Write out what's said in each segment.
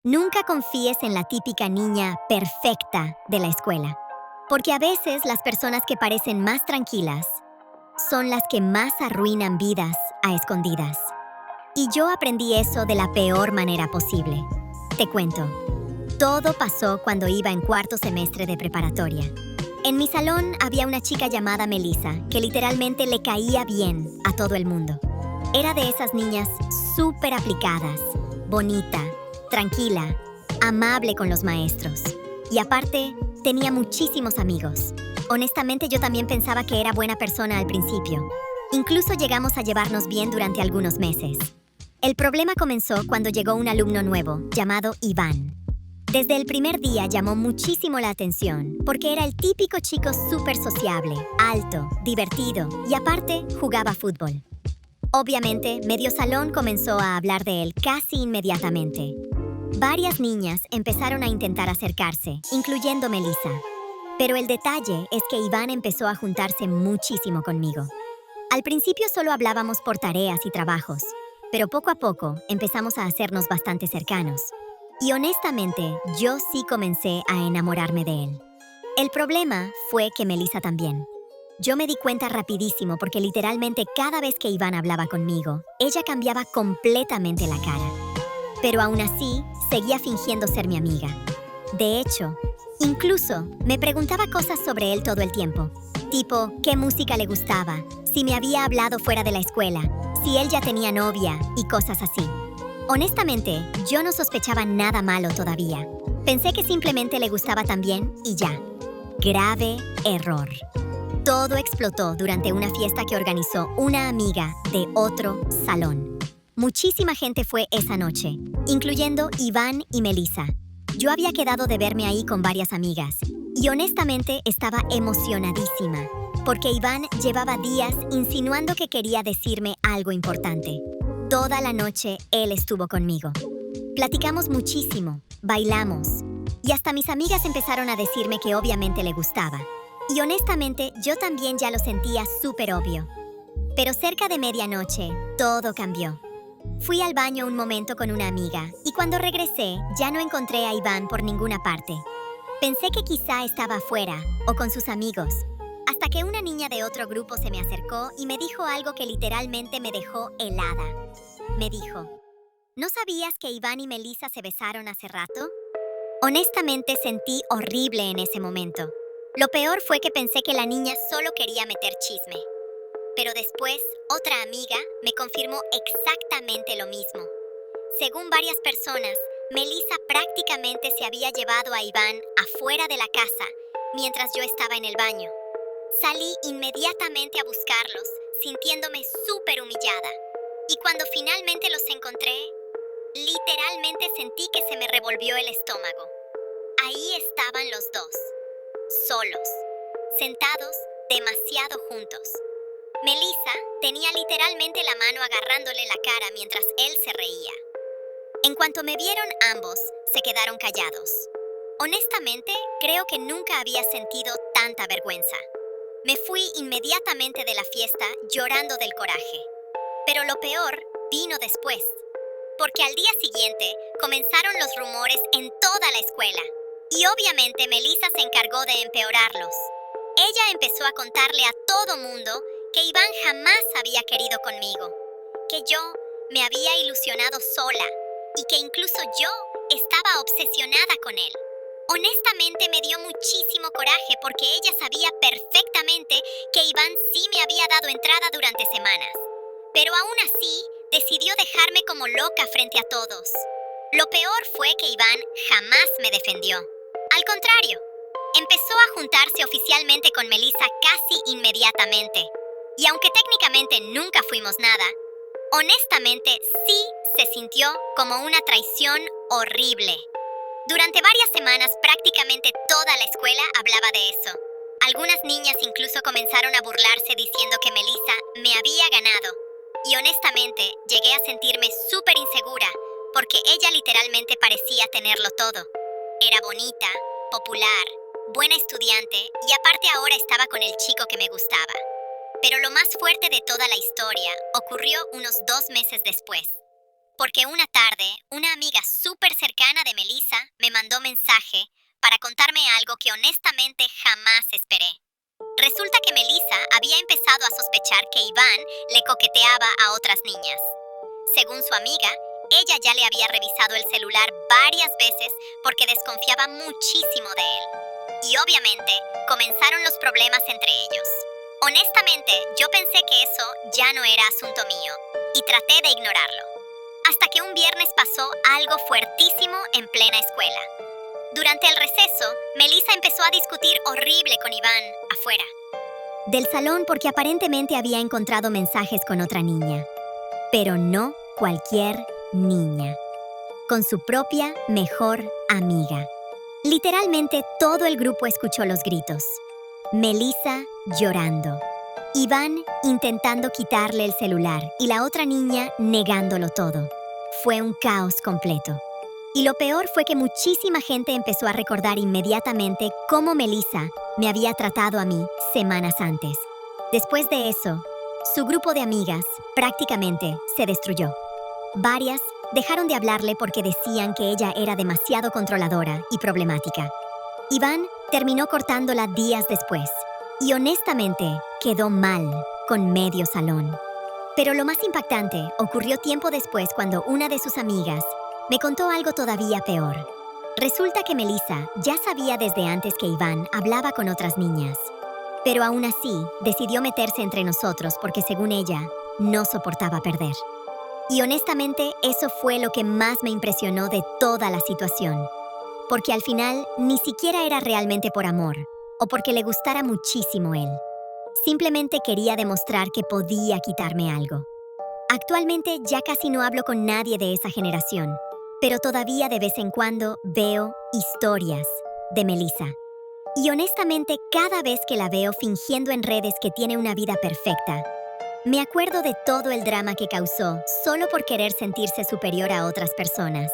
Nunca confíes en la típica niña perfecta de la escuela, porque a veces las personas que parecen más tranquilas son las que más arruinan vidas a escondidas. Y yo aprendí eso de la peor manera posible. Te cuento, todo pasó cuando iba en cuarto semestre de preparatoria. En mi salón había una chica llamada Melissa que literalmente le caía bien a todo el mundo. Era de esas niñas súper aplicadas, bonita, tranquila, amable con los maestros. Y aparte, tenía muchísimos amigos. Honestamente, yo también pensaba que era buena persona al principio. Incluso llegamos a llevarnos bien durante algunos meses. El problema comenzó cuando llegó un alumno nuevo, llamado Iván. Desde el primer día llamó muchísimo la atención, porque era el típico chico súper sociable, alto, divertido y aparte jugaba fútbol. Obviamente, medio salón comenzó a hablar de él casi inmediatamente. Varias niñas empezaron a intentar acercarse, incluyendo Melissa. Pero el detalle es que Iván empezó a juntarse muchísimo conmigo. Al principio solo hablábamos por tareas y trabajos, pero poco a poco empezamos a hacernos bastante cercanos. Y honestamente, yo sí comencé a enamorarme de él. El problema fue que Melissa también. Yo me di cuenta rapidísimo porque literalmente cada vez que Iván hablaba conmigo, ella cambiaba completamente la cara. Pero aún así, seguía fingiendo ser mi amiga. De hecho, incluso me preguntaba cosas sobre él todo el tiempo. Tipo, qué música le gustaba, si me había hablado fuera de la escuela, si él ya tenía novia y cosas así. Honestamente, yo no sospechaba nada malo todavía. Pensé que simplemente le gustaba también y ya. Grave error. Todo explotó durante una fiesta que organizó una amiga de otro salón. Muchísima gente fue esa noche, incluyendo Iván y Melissa. Yo había quedado de verme ahí con varias amigas, y honestamente estaba emocionadísima, porque Iván llevaba días insinuando que quería decirme algo importante. Toda la noche él estuvo conmigo. Platicamos muchísimo, bailamos, y hasta mis amigas empezaron a decirme que obviamente le gustaba. Y honestamente, yo también ya lo sentía súper obvio. Pero cerca de medianoche, todo cambió. Fui al baño un momento con una amiga, y cuando regresé, ya no encontré a Iván por ninguna parte. Pensé que quizá estaba afuera, o con sus amigos, hasta que una niña de otro grupo se me acercó y me dijo algo que literalmente me dejó helada. Me dijo, ¿no sabías que Iván y Melissa se besaron hace rato? Honestamente sentí horrible en ese momento. Lo peor fue que pensé que la niña solo quería meter chisme. Pero después, otra amiga me confirmó exactamente lo mismo. Según varias personas, Melissa prácticamente se había llevado a Iván afuera de la casa mientras yo estaba en el baño. Salí inmediatamente a buscarlos, sintiéndome súper humillada. Y cuando finalmente los encontré, literalmente sentí que se me revolvió el estómago. Ahí estaban los dos, solos, sentados demasiado juntos. Melissa tenía literalmente la mano agarrándole la cara mientras él se reía. En cuanto me vieron ambos, se quedaron callados. Honestamente, creo que nunca había sentido tanta vergüenza. Me fui inmediatamente de la fiesta llorando del coraje. Pero lo peor vino después, porque al día siguiente comenzaron los rumores en toda la escuela. Y obviamente Melissa se encargó de empeorarlos. Ella empezó a contarle a todo mundo que Iván jamás había querido conmigo, que yo me había ilusionado sola y que incluso yo estaba obsesionada con él. Honestamente me dio muchísimo coraje porque ella sabía perfectamente que Iván sí me había dado entrada durante semanas. Pero aún así, decidió dejarme como loca frente a todos. Lo peor fue que Iván jamás me defendió. Al contrario, empezó a juntarse oficialmente con Melissa casi inmediatamente. Y aunque técnicamente nunca fuimos nada, honestamente sí se sintió como una traición horrible. Durante varias semanas prácticamente toda la escuela hablaba de eso. Algunas niñas incluso comenzaron a burlarse diciendo que Melissa me había ganado. Y honestamente llegué a sentirme súper insegura porque ella literalmente parecía tenerlo todo. Era bonita, popular, buena estudiante y aparte ahora estaba con el chico que me gustaba. Pero lo más fuerte de toda la historia ocurrió unos 2 meses después. porque una tarde, una amiga súper cercana de Melissa me mandó mensaje para contarme algo que honestamente jamás esperé. Resulta que Melissa había empezado a sospechar que Iván le coqueteaba a otras niñas. Según su amiga, ella ya le había revisado el celular varias veces porque desconfiaba muchísimo de él. Y obviamente, comenzaron los problemas entre ellos. Honestamente, yo pensé que eso ya no era asunto mío y traté de ignorarlo. Hasta que un viernes pasó algo fuertísimo en plena escuela. Durante el receso, Melissa empezó a discutir horrible con Iván afuera del salón porque aparentemente había encontrado mensajes con otra niña. Pero no cualquier niña. Con su propia mejor amiga. Literalmente todo el grupo escuchó los gritos. Melissa llorando. Iván intentando quitarle el celular y la otra niña negándolo todo. Fue un caos completo. Y lo peor fue que muchísima gente empezó a recordar inmediatamente cómo Melissa me había tratado a mí semanas antes. Después de eso, su grupo de amigas prácticamente se destruyó. Varias dejaron de hablarle porque decían que ella era demasiado controladora y problemática. Iván terminó cortándola días después y honestamente quedó mal con medio salón. Pero lo más impactante ocurrió tiempo después cuando una de sus amigas me contó algo todavía peor. Resulta que Melissa ya sabía desde antes que Iván hablaba con otras niñas, pero aún así decidió meterse entre nosotros porque según ella, no soportaba perder. Y honestamente, eso fue lo que más me impresionó de toda la situación, porque al final ni siquiera era realmente por amor o porque le gustara muchísimo él. Simplemente quería demostrar que podía quitarme algo. Actualmente ya casi no hablo con nadie de esa generación, pero todavía de vez en cuando veo historias de Melissa. Y honestamente, cada vez que la veo fingiendo en redes que tiene una vida perfecta, me acuerdo de todo el drama que causó solo por querer sentirse superior a otras personas.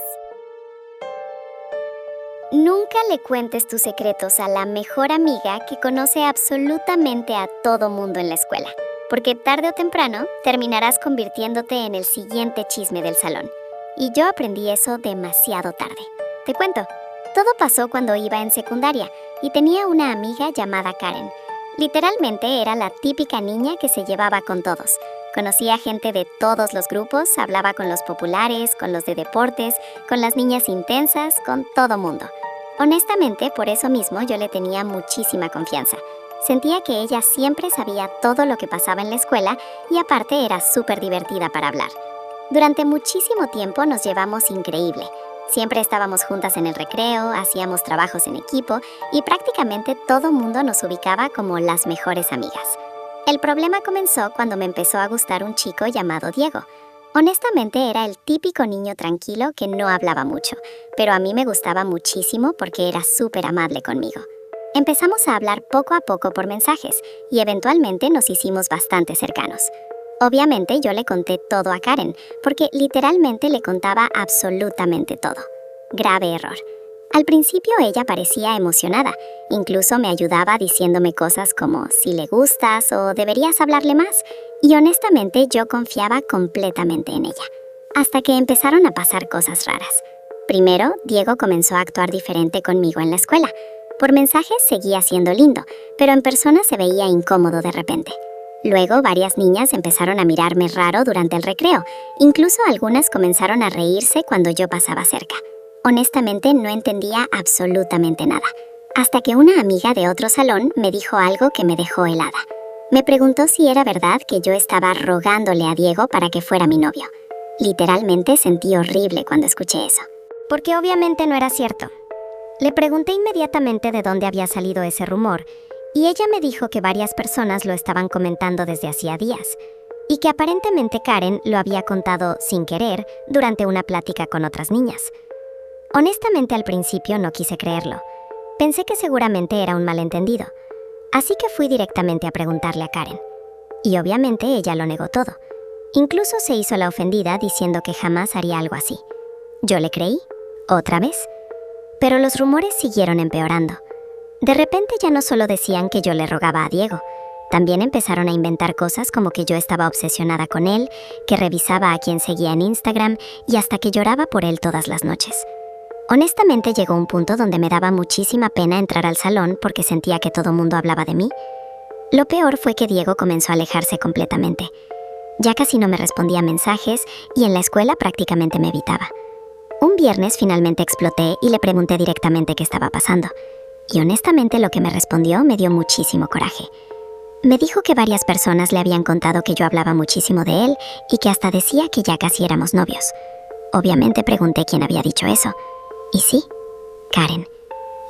Nunca le cuentes tus secretos a la mejor amiga que conoce absolutamente a todo mundo en la escuela, porque tarde o temprano terminarás convirtiéndote en el siguiente chisme del salón. Y yo aprendí eso demasiado tarde. Te cuento, todo pasó cuando iba en secundaria y tenía una amiga llamada Karen. Literalmente era la típica niña que se llevaba con todos. Conocía gente de todos los grupos, hablaba con los populares, con los de deportes, con las niñas intensas, con todo mundo. Honestamente, por eso mismo yo le tenía muchísima confianza. Sentía que ella siempre sabía todo lo que pasaba en la escuela y aparte era súper divertida para hablar. Durante muchísimo tiempo nos llevamos increíble. Siempre estábamos juntas en el recreo, hacíamos trabajos en equipo y prácticamente todo mundo nos ubicaba como las mejores amigas. El problema comenzó cuando me empezó a gustar un chico llamado Diego. Honestamente era el típico niño tranquilo que no hablaba mucho, pero a mí me gustaba muchísimo porque era súper amable conmigo. Empezamos a hablar poco a poco por mensajes y eventualmente nos hicimos bastante cercanos. Obviamente yo le conté todo a Karen, porque literalmente le contaba absolutamente todo. Grave error. Al principio ella parecía emocionada, incluso me ayudaba diciéndome cosas como si le gustas o deberías hablarle más, y honestamente yo confiaba completamente en ella. Hasta que empezaron a pasar cosas raras. Primero, Diego comenzó a actuar diferente conmigo en la escuela. Por mensajes seguía siendo lindo, pero en persona se veía incómodo de repente. Luego, varias niñas empezaron a mirarme raro durante el recreo. Incluso algunas comenzaron a reírse cuando yo pasaba cerca. Honestamente, no entendía absolutamente nada. Hasta que una amiga de otro salón me dijo algo que me dejó helada. Me preguntó si era verdad que yo estaba rogándole a Diego para que fuera mi novio. Literalmente sentí horrible cuando escuché eso. Porque obviamente no era cierto. Le pregunté inmediatamente de dónde había salido ese rumor, y ella me dijo que varias personas lo estaban comentando desde hacía días, y que aparentemente Karen lo había contado sin querer durante una plática con otras niñas. Honestamente al principio no quise creerlo. Pensé que seguramente era un malentendido, así que fui directamente a preguntarle a Karen. Y obviamente ella lo negó todo. Incluso se hizo la ofendida diciendo que jamás haría algo así. Yo le creí, otra vez. Pero los rumores siguieron empeorando. De repente ya no solo decían que yo le rogaba a Diego, También empezaron a inventar cosas como que yo estaba obsesionada con él, que revisaba a quien seguía en Instagram y hasta que lloraba por él todas las noches. Honestamente llegó un punto donde me daba muchísima pena entrar al salón porque sentía que todo mundo hablaba de mí. Lo peor fue que Diego comenzó a alejarse completamente. Ya casi no me respondía mensajes y en la escuela prácticamente me evitaba. Un viernes finalmente exploté y le pregunté directamente qué estaba pasando. Y honestamente lo que me respondió me dio muchísimo coraje. Me dijo que varias personas le habían contado que yo hablaba muchísimo de él y que hasta decía que ya casi éramos novios. Obviamente pregunté quién había dicho eso. Y sí, Karen.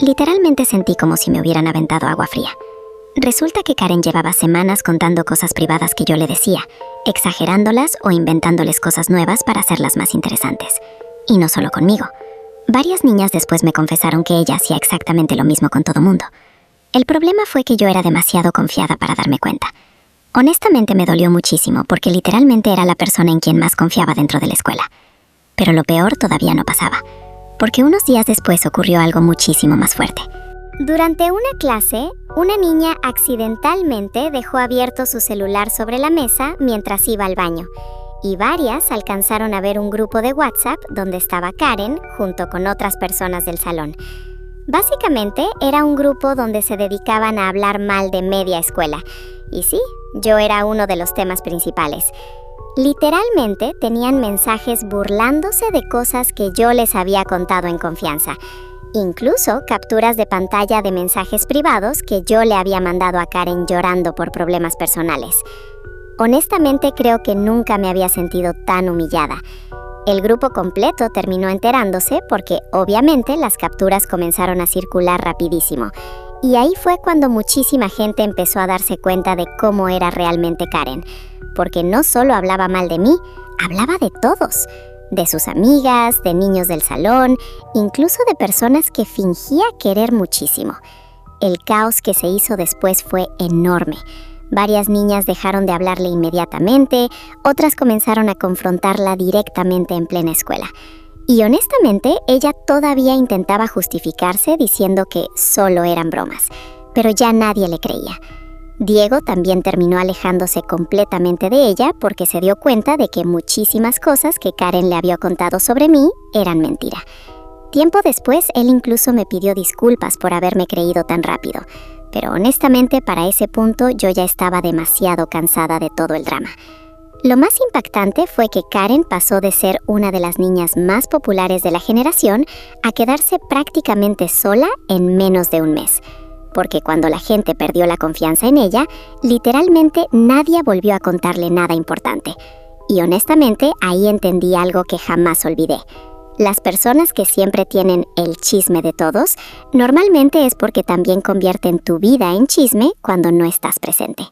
Literalmente sentí como si me hubieran aventado agua fría. Resulta que Karen llevaba semanas contando cosas privadas que yo le decía, exagerándolas o inventándoles cosas nuevas para hacerlas más interesantes. Y no solo conmigo. Varias niñas después me confesaron que ella hacía exactamente lo mismo con todo mundo. El problema fue que yo era demasiado confiada para darme cuenta. Honestamente me dolió muchísimo porque literalmente era la persona en quien más confiaba dentro de la escuela. Pero lo peor todavía no pasaba, porque unos días después ocurrió algo muchísimo más fuerte. Durante una clase, una niña accidentalmente dejó abierto su celular sobre la mesa mientras iba al baño, y varias alcanzaron a ver un grupo de WhatsApp donde estaba Karen junto con otras personas del salón. Básicamente era un grupo donde se dedicaban a hablar mal de media escuela. Y sí, yo era uno de los temas principales. Literalmente tenían mensajes burlándose de cosas que yo les había contado en confianza. Incluso capturas de pantalla de mensajes privados que yo le había mandado a Karen llorando por problemas personales. Honestamente creo que nunca me había sentido tan humillada. El grupo completo terminó enterándose porque obviamente las capturas comenzaron a circular rapidísimo. Y ahí fue cuando muchísima gente empezó a darse cuenta de cómo era realmente Karen. Porque no solo hablaba mal de mí, hablaba de todos. De sus amigas, de niños del salón, incluso de personas que fingía querer muchísimo. El caos que se hizo después fue enorme. Varias niñas dejaron de hablarle inmediatamente, otras comenzaron a confrontarla directamente en plena escuela. Y honestamente, ella todavía intentaba justificarse diciendo que solo eran bromas, pero ya nadie le creía. Diego también terminó alejándose completamente de ella porque se dio cuenta de que muchísimas cosas que Karen le había contado sobre mí eran mentira. Tiempo después, él incluso me pidió disculpas por haberme creído tan rápido. Pero honestamente para ese punto yo ya estaba demasiado cansada de todo el drama. Lo más impactante fue que Karen pasó de ser una de las niñas más populares de la generación a quedarse prácticamente sola en menos de un mes. Porque cuando la gente perdió la confianza en ella, literalmente nadie volvió a contarle nada importante. Y honestamente ahí entendí algo que jamás olvidé. Las personas que siempre tienen el chisme de todos, normalmente es porque también convierten tu vida en chisme cuando no estás presente.